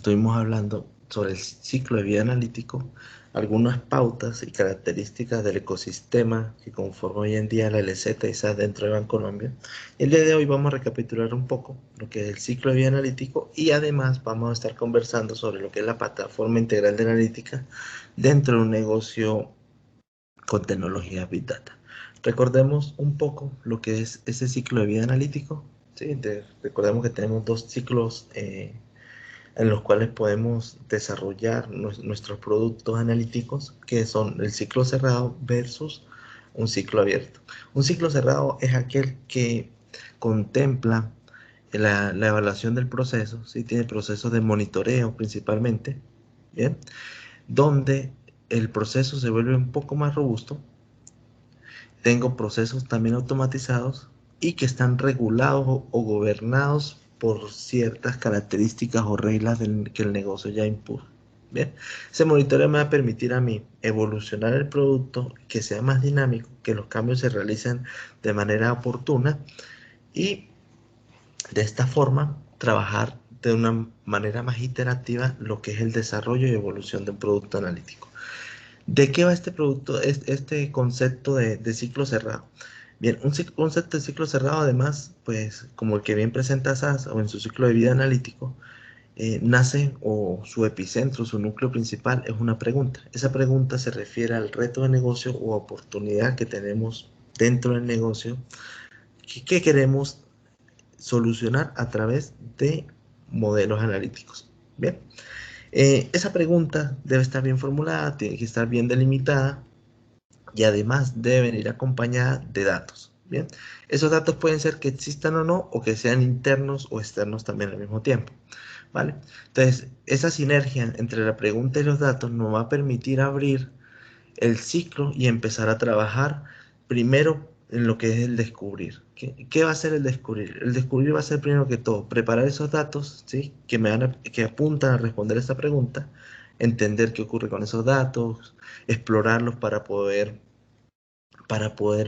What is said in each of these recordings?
estuvimos hablando sobre el ciclo de vida analítico, algunas pautas y características del ecosistema que conforma hoy en día la LZ y SAS dentro de Bancolombia. El día de hoy vamos a recapitular un poco lo que es el ciclo de vida analítico y además vamos a estar conversando sobre lo que es la plataforma integral de analítica dentro de un negocio con tecnología Big Data. Recordemos un poco lo que es ese ciclo de vida analítico. ¿Sí? Recordemos que tenemos dos ciclos en los cuales podemos desarrollar nuestros productos analíticos, que son el ciclo cerrado versus un ciclo abierto. Un ciclo cerrado es aquel que contempla la evaluación del proceso, ¿sí? Tiene procesos de monitoreo principalmente, ¿bien? Donde el proceso se vuelve un poco más robusto. Tengo procesos también automatizados y que están regulados o gobernados por ciertas características o reglas que el negocio ya impuso. Bien, ese monitoreo me va a permitir a mí evolucionar el producto, que sea más dinámico, que los cambios se realicen de manera oportuna y de esta forma trabajar de una manera más iterativa lo que es el desarrollo y evolución de un producto analítico. ¿De qué va este producto, este concepto de ciclo cerrado? Bien, un concepto de ciclo cerrado, además, pues como el que bien presenta SAS o en su ciclo de vida analítico, nace o su epicentro, su núcleo principal es una pregunta. Esa pregunta se refiere al reto de negocio o oportunidad que tenemos dentro del negocio que queremos solucionar a través de modelos analíticos. Bien, esa pregunta debe estar bien formulada, tiene que estar bien delimitada y además deben ir acompañadas de datos. Bien, esos datos pueden ser que existan o no, o que sean internos o externos también al mismo tiempo. ¿Vale? Entonces, esa sinergia entre la pregunta y los datos nos va a permitir abrir el ciclo y empezar a trabajar primero en lo que es el descubrir. ¿Qué va a ser el descubrir? El descubrir va a ser primero que todo preparar esos datos, ¿sí? Que apuntan a responder esta pregunta, entender qué ocurre con esos datos, explorarlos para poder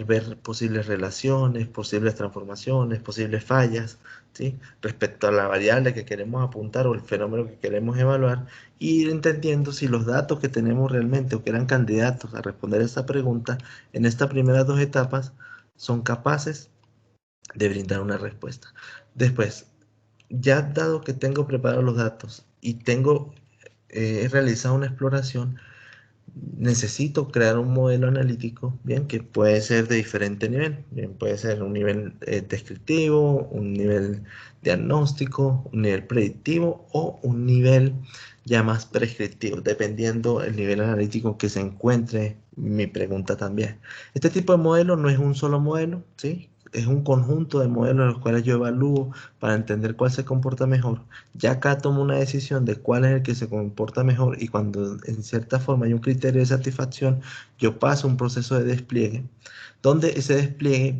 ver posibles relaciones, posibles transformaciones, posibles fallas, ¿sí? Respecto a la variable que queremos apuntar o el fenómeno que queremos evaluar, y ir entendiendo si los datos que tenemos realmente o que eran candidatos a responder esta pregunta en estas primeras dos etapas son capaces de brindar una respuesta. Después, ya dado que tengo preparados los datos y he realizado una exploración, necesito crear un modelo analítico, bien, que puede ser de diferente nivel, bien, puede ser un nivel descriptivo, un nivel diagnóstico, un nivel predictivo o un nivel ya más prescriptivo, dependiendo el nivel analítico que se encuentre mi pregunta también. Este tipo de modelo no es un solo modelo, ¿sí? Es un conjunto de modelos en los cuales yo evalúo para entender cuál se comporta mejor. Ya acá tomo una decisión de cuál es el que se comporta mejor y cuando en cierta forma hay un criterio de satisfacción, yo paso un proceso de despliegue, donde ese despliegue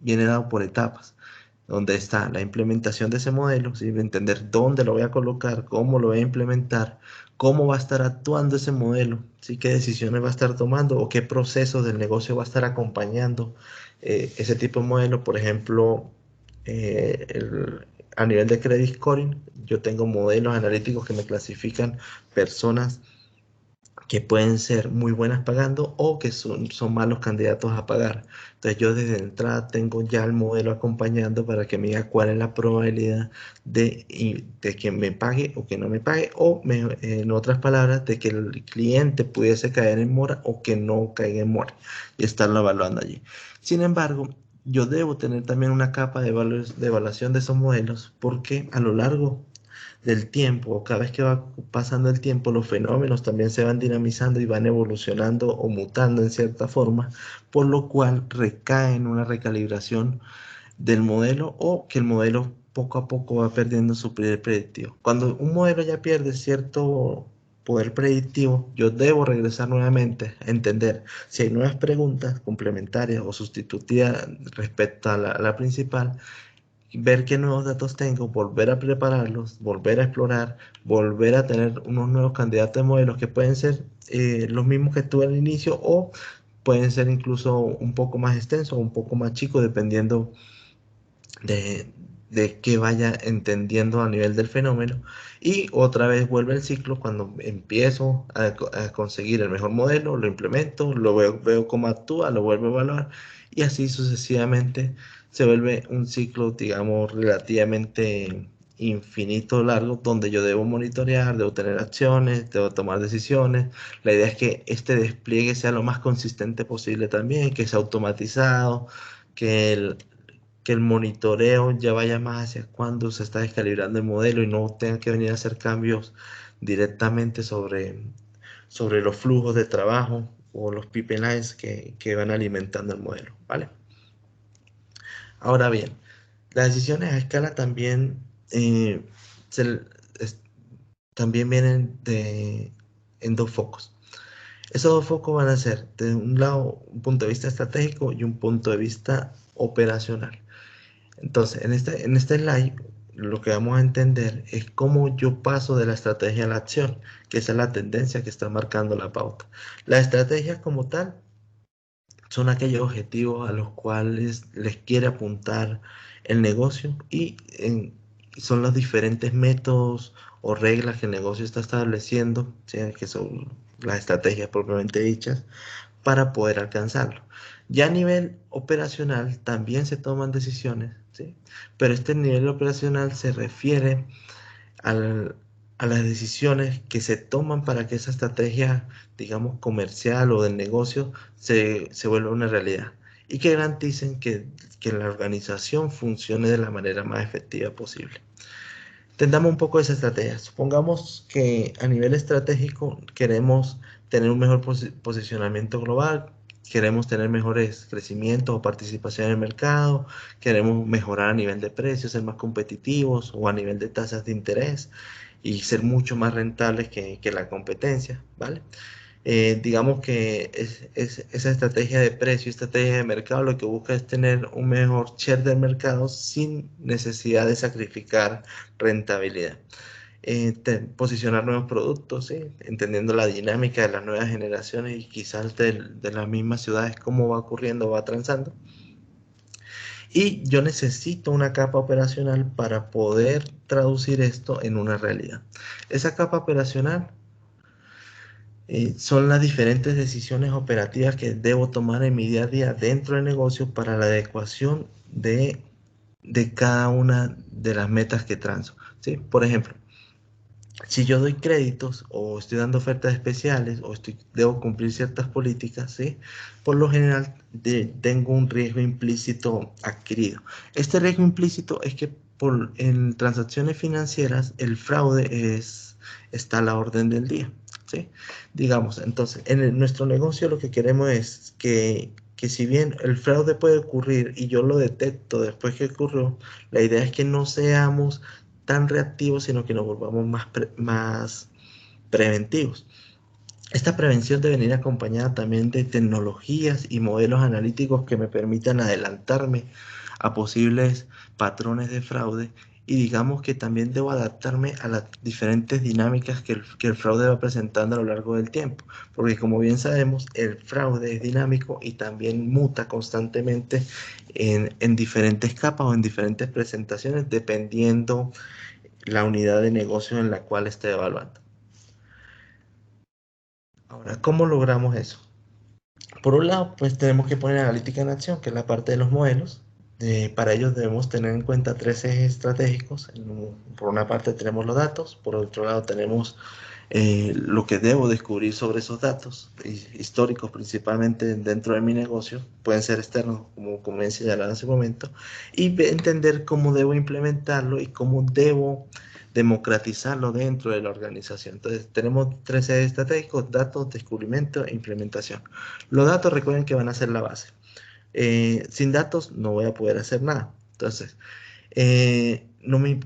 viene dado por etapas, donde está la implementación de ese modelo, ¿sí? Entender dónde lo voy a colocar, cómo lo voy a implementar, cómo va a estar actuando ese modelo, ¿sí? Qué decisiones va a estar tomando o qué procesos del negocio va a estar acompañando ese tipo de modelo. Por ejemplo, a nivel de credit scoring, yo tengo modelos analíticos que me clasifican personas que pueden ser muy buenas pagando o que son malos candidatos a pagar. Entonces yo desde entrada tengo ya el modelo acompañando para que me diga cuál es la probabilidad de que me pague o que no me pague, en otras palabras, de que el cliente pudiese caer en mora o que no caiga en mora y estarlo evaluando allí. Sin embargo, yo debo tener también una capa de evaluación de esos modelos porque a lo largo del tiempo, cada vez que va pasando el tiempo, los fenómenos también se van dinamizando y van evolucionando o mutando en cierta forma, por lo cual recae en una recalibración del modelo o que el modelo poco a poco va perdiendo su poder predictivo. Cuando un modelo ya pierde cierto poder predictivo, yo debo regresar nuevamente a entender si hay nuevas preguntas complementarias o sustitutivas respecto a la principal, ver qué nuevos datos tengo, volver a prepararlos, volver a explorar, volver a tener unos nuevos candidatos de modelos que pueden ser los mismos que tuve al inicio o pueden ser incluso un poco más extensos o un poco más chicos dependiendo de, de que vaya entendiendo a nivel del fenómeno, y otra vez vuelve el ciclo cuando empiezo a conseguir el mejor modelo, lo implemento, lo veo cómo actúa, lo vuelvo a evaluar, y así sucesivamente se vuelve un ciclo, digamos, relativamente infinito largo, donde yo debo monitorear, debo tener acciones, debo tomar decisiones. La idea es que este despliegue sea lo más consistente posible también, que sea automatizado, que el monitoreo ya vaya más hacia cuando se está descalibrando el modelo y no tenga que venir a hacer cambios directamente sobre los flujos de trabajo o los pipelines que van alimentando el modelo, ¿vale? Ahora bien, las decisiones a escala también, se- es- también vienen en dos focos. Esos dos focos van a ser, de un lado, un punto de vista estratégico y un punto de vista operacional. Entonces, en este slide, lo que vamos a entender es cómo yo paso de la estrategia a la acción, que esa es la tendencia que está marcando la pauta. Las estrategias como tal son aquellos objetivos a los cuales les quiere apuntar el negocio, son los diferentes métodos o reglas que el negocio está estableciendo, ¿sí? Que son las estrategias propiamente dichas, para poder alcanzarlo. Ya a nivel operacional también se toman decisiones, ¿sí? Pero este nivel operacional se refiere al- a las decisiones que se toman para que esa estrategia, digamos, comercial o del negocio se vuelva una realidad y que garanticen que la organización funcione de la manera más efectiva posible. Entendamos un poco esa estrategia. Supongamos que a nivel estratégico queremos tener un mejor posicionamiento global, queremos tener mejores crecimientos o participación en el mercado, queremos mejorar a nivel de precios, ser más competitivos o a nivel de tasas de interés y ser mucho más rentables que la competencia, ¿vale? Digamos que esa estrategia de precio, estrategia de mercado, lo que busca es tener un mejor share del mercado sin necesidad de sacrificar rentabilidad. Posicionar nuevos productos, ¿sí? Entendiendo la dinámica de las nuevas generaciones y quizás de las mismas ciudades, cómo va ocurriendo, va transando. Y yo necesito una capa operacional para poder traducir esto en una realidad. Esa capa operacional son las diferentes decisiones operativas que debo tomar en mi día a día dentro del negocio para la adecuación de cada una de las metas que transo, ¿sí? Por ejemplo, si yo doy créditos o estoy dando ofertas especiales o debo cumplir ciertas políticas, ¿sí? Por lo general tengo un riesgo implícito adquirido. Este riesgo implícito es que en transacciones financieras el fraude está a la orden del día, ¿sí? Digamos, entonces, nuestro negocio lo que queremos es que si bien el fraude puede ocurrir y yo lo detecto después que ocurrió, la idea es que no seamos tan reactivos, sino que nos volvamos más preventivos. Esta prevención debe venir acompañada también de tecnologías y modelos analíticos que me permitan adelantarme a posibles patrones de fraude, y digamos que también debo adaptarme a las diferentes dinámicas que el fraude va presentando a lo largo del tiempo, porque como bien sabemos, el fraude es dinámico y también muta constantemente en diferentes capas o en diferentes presentaciones, dependiendo la unidad de negocio en la cual esté evaluando. Ahora, ¿cómo logramos eso? Por un lado, pues tenemos que poner analítica en acción, que es la parte de los modelos. Para ello debemos tener en cuenta tres ejes estratégicos. Por una parte tenemos los datos, por otro lado tenemos lo que debo descubrir sobre esos datos, históricos principalmente dentro de mi negocio, pueden ser externos, como me señalaba hace un momento, y entender cómo debo implementarlo y cómo debo democratizarlo dentro de la organización. Entonces, tenemos tres ejes estratégicos: datos, descubrimiento e implementación. Los datos, recuerden que van a ser la base. Sin datos no voy a poder hacer nada. Entonces, no me,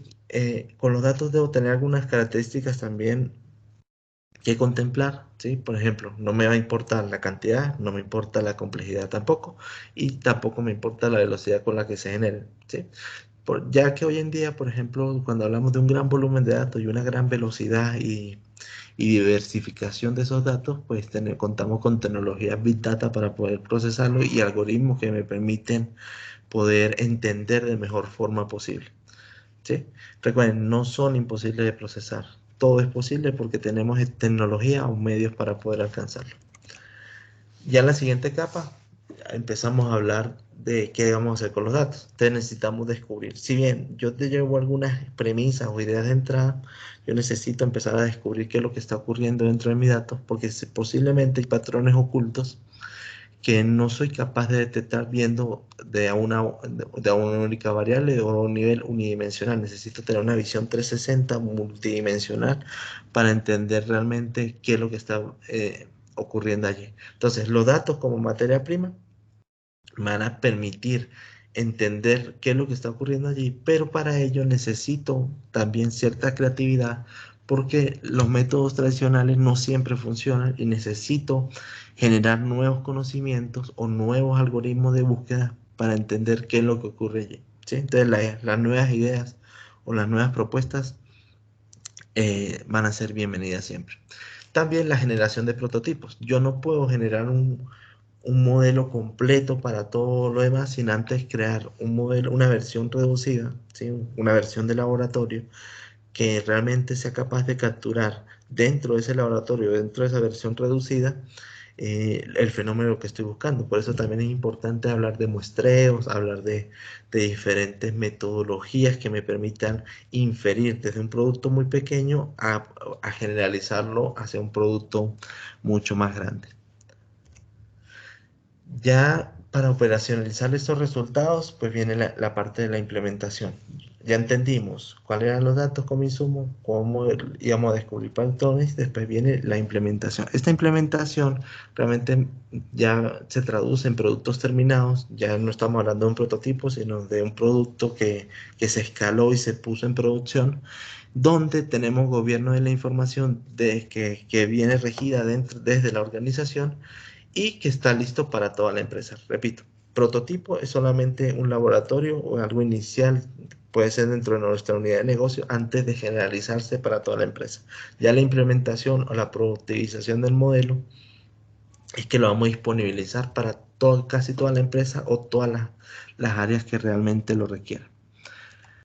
con los datos debo tener algunas características también que contemplar, ¿sí? Por ejemplo, no me va a importar la cantidad, no me importa la complejidad tampoco, y tampoco me importa la velocidad con la que se generen, ¿sí? Ya que hoy en día, por ejemplo, cuando hablamos de un gran volumen de datos y una gran velocidad y diversificación de esos datos, pues contamos con tecnologías Big Data para poder procesarlo y algoritmos que me permiten poder entender de mejor forma posible. ¿sí? Recuerden, no son imposibles de procesar. Todo es posible porque tenemos tecnología o medios para poder alcanzarlo. Ya en la siguiente capa empezamos a hablar de qué vamos a hacer con los datos. Entonces necesitamos descubrir. Si bien yo te llevo algunas premisas o ideas de entrada, yo necesito empezar a descubrir qué es lo que está ocurriendo dentro de mis datos, porque posiblemente hay patrones ocultos que no soy capaz de detectar viendo de una única variable o a un nivel unidimensional. Necesito tener una visión 360 multidimensional para entender realmente qué es lo que está ocurriendo allí. Entonces, los datos como materia prima me van a permitir entender qué es lo que está ocurriendo allí, pero para ello necesito también cierta creatividad porque los métodos tradicionales no siempre funcionan y necesito generar nuevos conocimientos o nuevos algoritmos de búsqueda para entender qué es lo que ocurre allí, ¿sí? Entonces las nuevas ideas o las nuevas propuestas van a ser bienvenidas siempre. También la generación de prototipos. Yo no puedo generar un modelo completo para todo lo demás sin antes crear un modelo, una versión reducida, ¿sí? Una versión de laboratorio que realmente sea capaz de capturar dentro de ese laboratorio, dentro de esa versión reducida, el fenómeno que estoy buscando. Por eso también es importante hablar de muestreos, hablar de diferentes metodologías que me permitan inferir desde un producto muy pequeño a generalizarlo hacia un producto mucho más grande. Ya para operacionalizar estos resultados, pues viene la parte de la implementación. Ya entendimos cuáles eran los datos como insumo, cómo íbamos a descubrir patrones, después viene la implementación. Esta implementación realmente ya se traduce en productos terminados, ya no estamos hablando de un prototipo, sino de un producto que se escaló y se puso en producción, donde tenemos gobierno de la información que viene regida desde la organización y que está listo para toda la empresa. Repito, prototipo es solamente un laboratorio o algo inicial, puede ser dentro de nuestra unidad de negocio antes de generalizarse para toda la empresa. Ya la implementación o la productivización del modelo es que lo vamos a disponibilizar para casi toda la empresa o todas las áreas que realmente lo requieran.